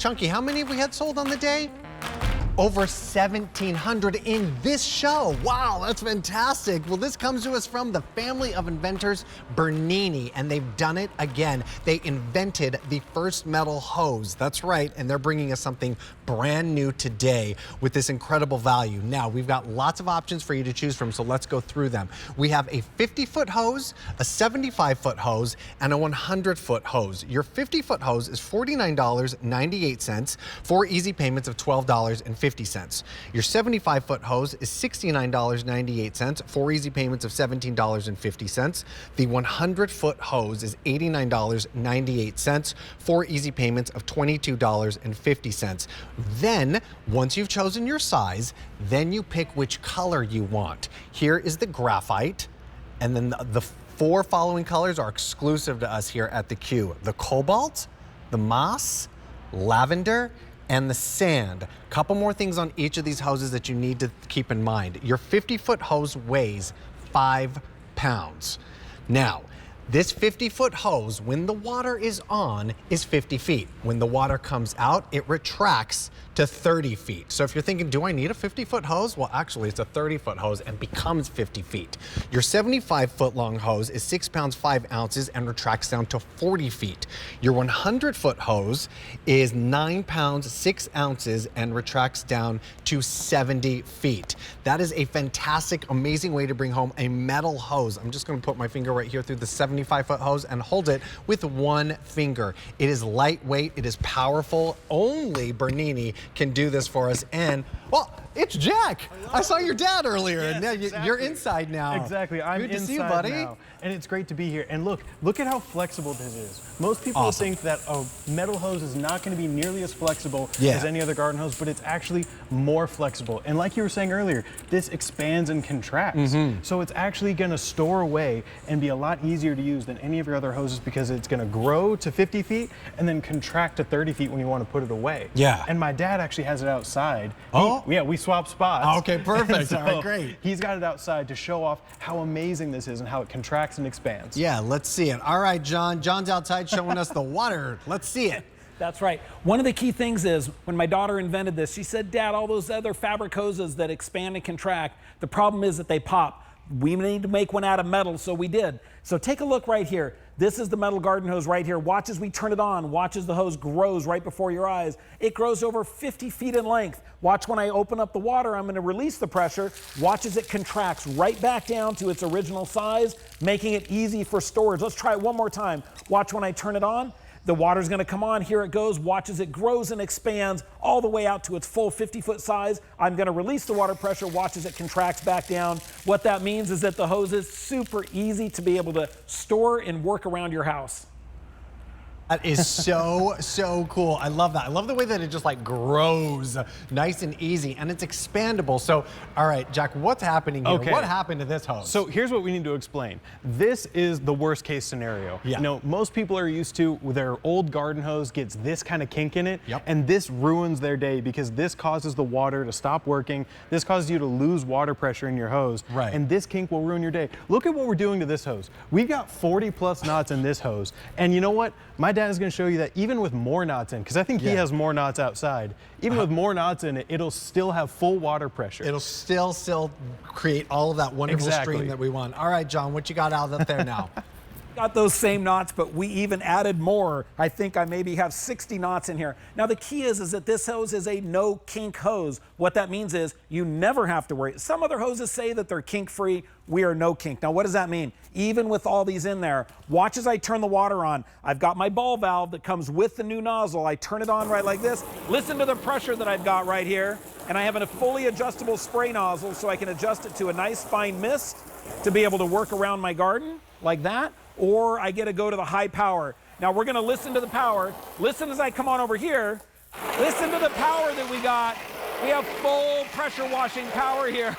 Chunky, how many have we had sold on the day? Over 1,700 in this show. Wow, that's fantastic. Well, this comes to us from the family of inventors Bernini, and they've done it again. They invented the first metal hose. That's right, and they're bringing us something brand new today with this incredible value. Now, we've got lots of options for you to choose from, so let's go through them. We have a 50-foot hose, a 75-foot hose, and a 100-foot hose. Your 50-foot hose is $49.98, 4 easy payments of $12.50. Your 75-foot hose is $69.98, 4 easy payments of $17.50. The 100-foot hose is $89.98, 4 easy payments of $22.50. Then, once you've chosen your size, then you pick which color you want. Here is the graphite, and then the 4 following colors are exclusive to us here at the Q. The cobalt, the moss, lavender, and the sand. Couple more things on each of these hoses that you need to keep in mind. Your 50-foot hose weighs 5 pounds. Now, this 50-foot hose, when the water is on, is 50 feet. When the water comes out, it retracts to 30 feet. So if you're thinking, do I need a 50-foot hose? Well, actually, it's a 30-foot hose and becomes 50 feet. Your 75-foot long hose is 6 pounds, 5 ounces and retracts down to 40 feet. Your 100-foot hose is 9 pounds, 6 ounces and retracts down to 70 feet. That is a fantastic, amazing way to bring home a metal hose. I'm just gonna put my finger right here through the 75-foot hose and hold it with one finger. It is lightweight, it is powerful. Only Bernini can do this for us. And, well, it's Jack. I saw your dad earlier, yes, and now exactly. you're inside now. Exactly. I'm Good to inside see you, buddy. now, and it's great to be here. And look at how flexible this is. Most people Awesome. think that a metal hose is not going to be nearly as flexible Yeah. as any other garden hose, but it's actually more flexible. And like you were saying earlier, this expands and contracts. So it's actually going to store away and be a lot easier to use than any of your other hoses because it's going to grow to 50 feet and then contract to 30 feet when you want to put it away. Yeah. And my dad actually has it outside. Oh? Yeah, we swap spots. Okay, perfect. So All right, great. He's got it outside to show off how amazing this is and how it contracts and expands. Yeah, let's see it. All right, John. John's outside showing us the water. Let's see it. That's right. One of the key things is when my daughter invented this, she said, Dad, all those other fabric hoses that expand and contract, the problem is that they pop. We need to make one out of metal, so we did. So take a look right here. This is the metal garden hose right here. Watch as we turn it on. Watch as the hose grows right before your eyes. It grows over 50 feet in length. Watch when I open up the water, I'm going to release the pressure. Watch as it contracts right back down to its original size, making it easy for storage. Let's try it one more time. Watch when I turn it on. The water's going to come on. Here it goes. Watch as it grows and expands all the way out to its full 50-foot size. I'm going to release the water pressure. Watch as it contracts back down. What that means is that the hose is super easy to be able to store and work around your house. That is so cool. I love that. I love the way that it just like grows nice and easy, and it's expandable. So, all right, Jack, what's happening here? Okay. What happened to this hose? So here's what we need to explain. This is the worst case scenario. Yeah. You know, most people are used to their old garden hose gets this kind of kink in it, Yep. and this ruins their day because this causes the water to stop working. This causes you to lose water pressure in your hose, Right. and this kink will ruin your day. Look at what we're doing to this hose. We've got 40 plus knots in this hose, and you know what? My dad is going to show you that even with more knots in, because I think he Yeah. has more knots outside, even with more knots in it, it'll still have full water pressure. It'll still create all of that wonderful Exactly. stream that we want. All right, John, what you got out there now? Got those same knots, but we even added more. I think I maybe have 60 knots in here. Now the key is that this hose is a no kink hose. What that means is you never have to worry. Some other hoses say that they're kink free. We are no kink. Now what does that mean? Even with all these in there, watch as I turn the water on. I've got my ball valve that comes with the new nozzle. I turn it on right like this. Listen to the pressure that I've got right here. And I have a fully adjustable spray nozzle so I can adjust it to a nice fine mist to be able to work around my garden like that. Or I get to go to the high power. Now we're going to listen to the power. Listen as I come on over here. Listen to the power that we got. We have full pressure washing power here.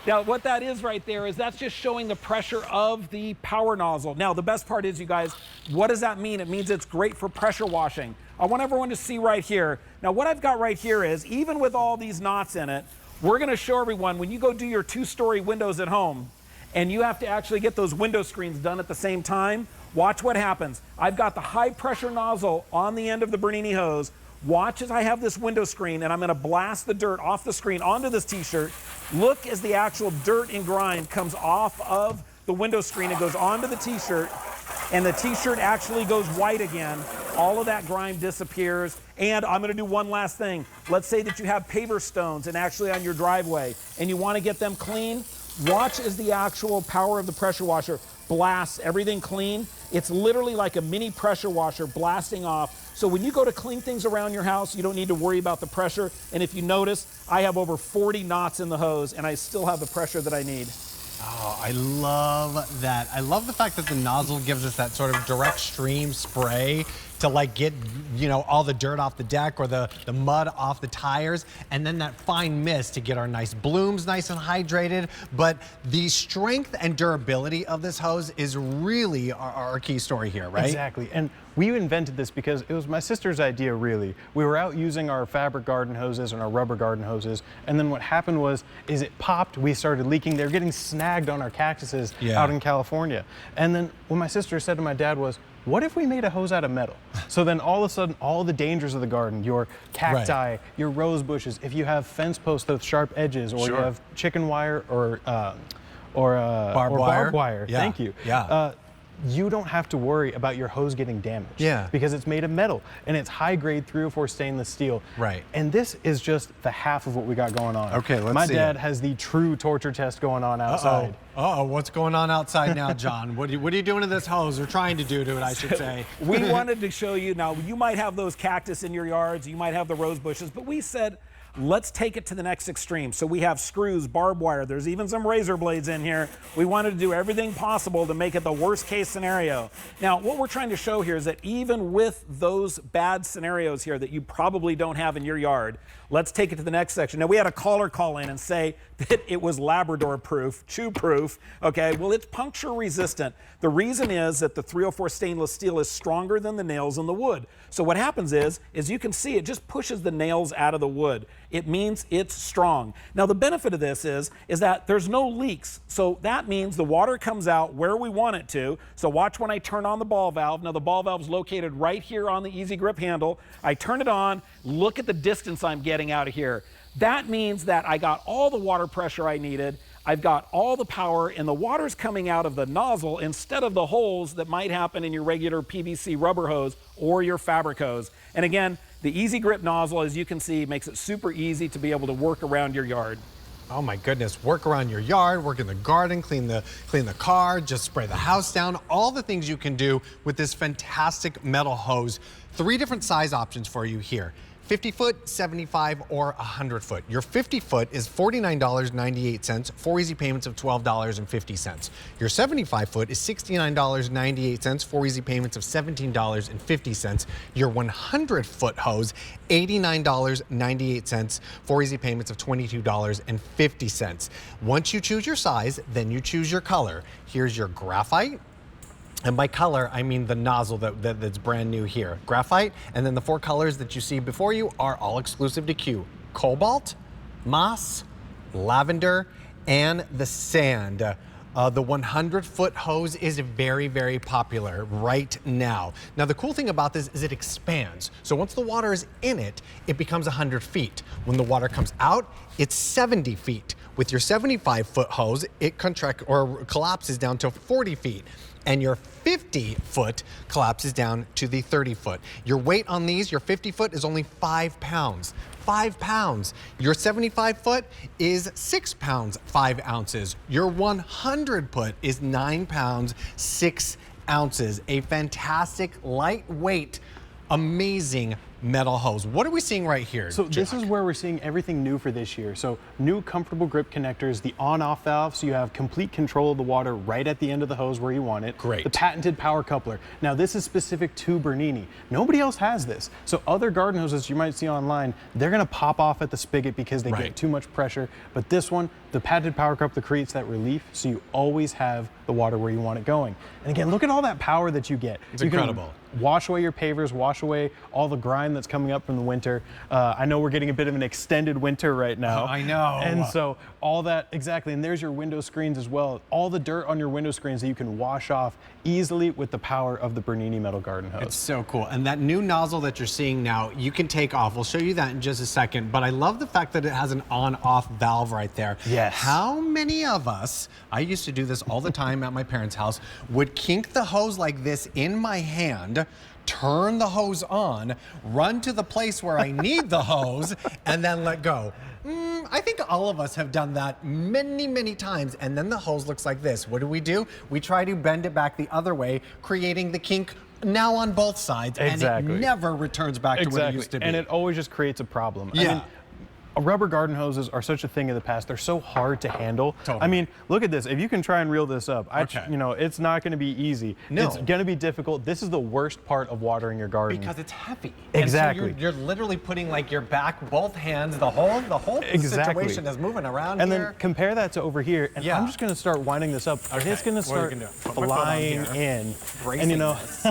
Now what that is right there is that's just showing the pressure of the power nozzle. Now the best part is, you guys, what does that mean? It means it's great for pressure washing. I want everyone to see right here. Now what I've got right here is, even with all these knots in it, we're going to show everyone when you go do your 2-story windows at home, and you have to actually get those window screens done at the same time, watch what happens. I've got the high pressure nozzle on the end of the Bernini hose. Watch as I have this window screen and I'm gonna blast the dirt off the screen onto this t-shirt. Look as the actual dirt and grime comes off of the window screen and goes onto the t-shirt, and the t-shirt actually goes white again. All of that grime disappears. And I'm gonna do one last thing. Let's say that you have paver stones and actually on your driveway and you wanna get them clean. Watch as the actual power of the pressure washer blasts everything clean. It's literally like a mini pressure washer blasting off. So when you go to clean things around your house, you don't need to worry about the pressure. And if you notice, I have over 40 knots in the hose and I still have the pressure that I need. Oh, I love that. I love the fact that the nozzle gives us that sort of direct stream spray to like get, you know, all the dirt off the deck or the mud off the tires, and then that fine mist to get our nice blooms nice and hydrated. But the strength and durability of this hose is really our key story here, right? Exactly. And we invented this because it was my sister's idea, really. We were out using our fabric garden hoses and our rubber garden hoses, and then what happened was it popped, we started leaking. They were getting snagged on our cactuses out in California. And then what my sister said to my dad was, what if we made a hose out of metal? So then all of a sudden, all the dangers of the garden, your cacti, your rose bushes, if you have fence posts with sharp edges, or you have chicken wire or barbed wire. Thank you. You don't have to worry about your hose getting damaged. Because it's made of metal and it's high grade 304 stainless steel. And this is just the half of what we got going on. Okay, let's see. My dad has the true torture test going on outside. What's going on outside now, John? What are you doing to this hose, or trying to do to it, I should say? We wanted to show you, now you might have those cactus in your yards, you might have the rose bushes, but we said, let's take it to the next extreme. So we have screws, barbed wire, there's even some razor blades in here. We wanted to do everything possible to make it the worst case scenario. Now, what we're trying to show here is that even with those bad scenarios here that you probably don't have in your yard, let's take it to the next section. Now, we had a caller call in and say that it was Labrador proof, chew proof, okay? Well, it's puncture resistant. The reason is that the 304 stainless steel is stronger than the nails in the wood. So what happens is you can see it just pushes the nails out of the wood. It means it's strong. Now, the benefit of this is that there's no leaks. So that means the water comes out where we want it to. So watch when I turn on the ball valve. Now, the ball valve is located right here on the easy grip handle. I turn it on, look at the distance I'm getting out of here. That means that I got all the water pressure I needed. I've got all the power, and the water's coming out of the nozzle instead of the holes that might happen in your regular PVC rubber hose or your fabric hose. And again, the Easy Grip nozzle, as you can see, makes it super easy to be able to work around your yard. Oh my goodness, work around your yard, work in the garden, clean the car, just spray the house down, all the things you can do with this fantastic metal hose. 3 different size options for you here. 50 foot, 75, or 100 foot. Your 50 foot is $49.98, 4 easy payments of $12.50. Your 75 foot is $69.98, 4 easy payments of $17.50. Your 100 foot hose, $89.98, 4 easy payments of $22.50. Once you choose your size, then you choose your color. Here's your graphite. And by color, I mean the nozzle that's brand new here. Graphite, and then the 4 colors that you see before you are all exclusive to Q. Cobalt, moss, lavender, and the sand. The 100-foot hose is very, very popular right now. Now, the cool thing about this is it expands. So once the water is in it, it becomes 100 feet. When the water comes out, it's 70 feet. With your 75-foot hose, it collapses down to 40 feet. And your 50-foot collapses down to the 30-foot. Your weight on these, your 50-foot is only 5 pounds. 5 pounds. Your 75-foot is 6 pounds, 5 ounces. Your 100-foot is 9 pounds, 6 ounces. A fantastic, lightweight, amazing metal hose. What are we seeing right here, So Jack? This is where we're seeing everything new for this year. So new comfortable grip connectors, the on-off valve, so you have complete control of the water right at the end of the hose where you want it. Great. The patented power coupler. Now this is specific to Bernini. Nobody else has this. So other garden hoses you might see online, they're gonna pop off at the spigot because they get too much pressure. But this one, the patented power cup that creates that relief, so you always have the water where you want it going. And again, look at all that power that you get. It's you incredible. Can wash away your pavers, wash away all the grime that's coming up from the winter. I know we're getting a bit of an extended winter right now. I know. And so all that, exactly, and there's your window screens as well. All the dirt on your window screens that you can wash off easily with the power of the Bernini metal garden hose. It's so cool. And that new nozzle that you're seeing now, you can take off. We'll show you that in just a second. But I love the fact that it has an on-off valve right there. Yes. How many of us, I used to do this all the time at my parents' house, would kink the hose like this in my hand, turn the hose on, run to the place where I need the hose, and then let go. I think all of us have done that many, many times, and then the hose looks like this. What do? We try to bend it back the other way, creating the kink now on both sides, Exactly. and it never returns back to what it used to be. And it always just creates a problem. Yeah. I mean, rubber garden hoses are such a thing of the past. They're so hard to handle. Totally. I mean, look at this. If you can try and reel this up, Okay. you know, it's not going to be easy. No. It's going to be difficult. This is the worst part of watering your garden. Because it's heavy. Exactly. And so you're literally putting like your back, both hands, the whole Exactly. situation is moving around and here. then compare that to over here, and Yeah. I'm just going to start winding this up. And it's going to What are start you gonna do? Put my foot on flying here. in. Bracing And you know, this.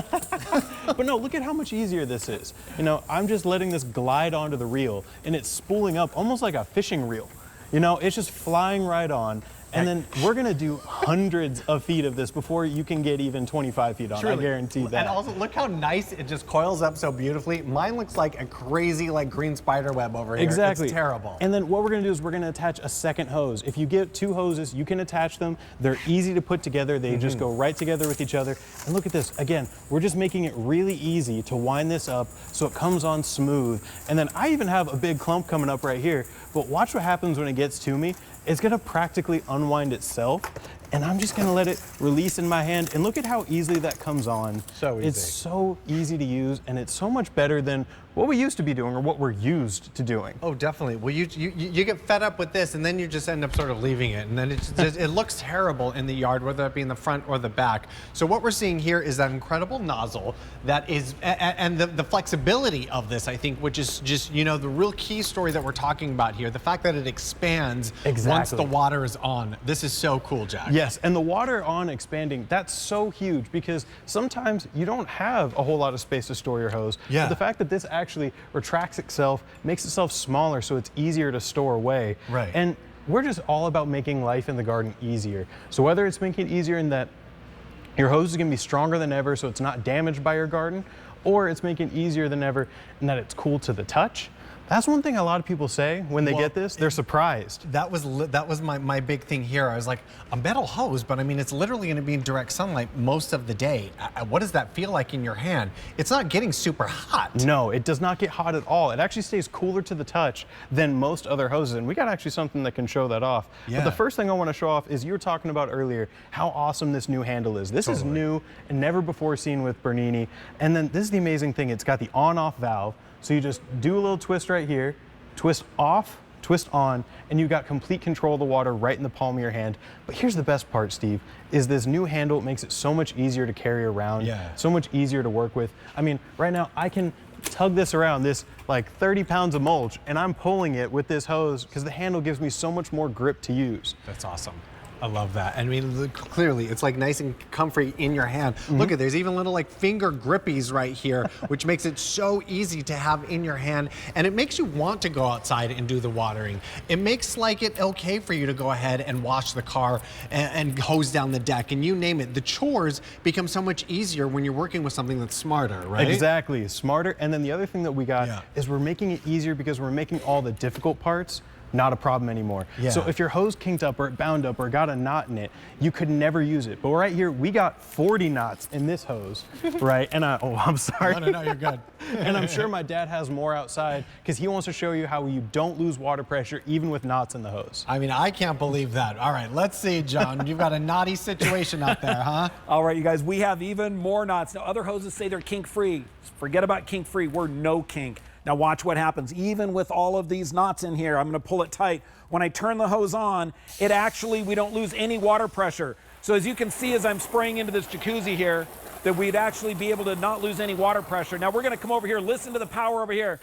but no, look at how much easier this is. You know, I'm just letting this glide onto the reel, and it's spooling up almost like a fishing reel. You know, it's just flying right on. And then we're gonna do hundreds of feet of this before you can get even 25 feet on. Truly. I guarantee that. And also, look how nice it just coils up so beautifully. Mine looks like a crazy, like green spider web over here. Exactly. It's terrible. And then what we're gonna do is we're gonna attach a second hose. If you get two hoses, you can attach them. They're easy to put together. They just go right together with each other. And look at this. Again, we're just making it really easy to wind this up so it comes on smooth. And then I even have a big clump coming up right here. But watch what happens when it gets to me. It's gonna practically unwind itself, and I'm just gonna let it release in my hand. And look at how easily that comes on. So easy. It's so easy to use, and it's so much better than what we used to be doing or what we're used to doing. Oh, definitely. Well, you get fed up with this, and then you just end up sort of leaving it, and then it looks terrible in the yard, whether it be in the front or the back. So what we're seeing here is that incredible nozzle that is, and the flexibility of this, I think, which is just, you know, the real key story that we're talking about here, the fact that it expands once the water is on. This is so cool, Jack. Yes, and the water on expanding, that's so huge because sometimes you don't have a whole lot of space to store your hose. Yeah. But the fact that this actually retracts itself, makes itself smaller so it's easier to store away. Right. And we're just all about making life in the garden easier. So whether it's making it easier in that your hose is gonna be stronger than ever so it's not damaged by your garden, or it's making it easier than ever in that it's cool to the touch. That's one thing a lot of people say when they get this, they're surprised. That was my big thing here. I was like, a metal hose, but I mean, it's literally going to be in direct sunlight most of the day. What does that feel like in your hand? It's not getting super hot. No, it does not get hot at all. It actually stays cooler to the touch than most other hoses, and we got actually something that can show that off. Yeah. But the first thing I want to show off is you were talking about earlier how awesome this new handle is. This is new and never before seen with Bernini. And then this is the amazing thing. It's got the on-off valve. So you just do a little twist right here, twist off, twist on, and you got complete control of the water right in the palm of your hand. But here's the best part, Steve, is this new handle makes it so much easier to carry around, so much easier to work with. I mean, right now I can tug this around, this like 30 pounds of mulch, and I'm pulling it with this hose because the handle gives me so much more grip to use. That's awesome. I love that. I mean, look, clearly, it's like nice and comfy in your hand. Look at, there's even little like finger grippies right here, which makes it so easy to have in your hand. And it makes you want to go outside and do the watering. It makes like it okay for you to go ahead and wash the car and hose down the deck and you name it. The chores become so much easier when you're working with something that's smarter, right? Exactly, smarter. And then the other thing that we got is we're making it easier because we're making all the difficult parts not a problem anymore. So if your hose kinked up or it bound up or got a knot in it, you could never use it. But right here, we got 40 knots in this hose, right? And I'm sorry. No, you're good. And I'm sure my dad has more outside because he wants to show you how you don't lose water pressure even with knots in the hose. I mean, I can't believe that. All right, let's see, John. You've got a knotty situation out there, huh? All right, you guys, we have even more knots. Now, other hoses say they're kink-free. Forget about kink-free. We're no kink. Now watch what happens. Even with all of these knots in here, I'm gonna pull it tight. When I turn the hose on, we don't lose any water pressure. So as you can see, as I'm spraying into this jacuzzi here, that we'd actually be able to not lose any water pressure. Now we're gonna come over here, listen to the power over here.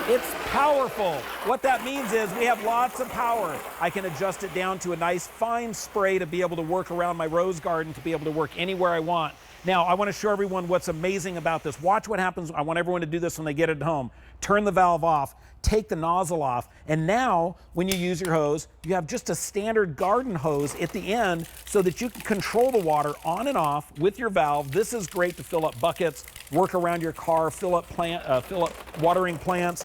It's powerful. What that means is we have lots of power. I can adjust it down to a nice fine spray to be able to work around my rose garden, to be able to work anywhere I want. Now, I want to show everyone what's amazing about this. Watch what happens. I want everyone to do this when they get it home. Turn the valve off, take the nozzle off, and now when you use your hose, you have just a standard garden hose at the end so that you can control the water on and off with your valve. This is great to fill up buckets, work around your car, fill up watering plants.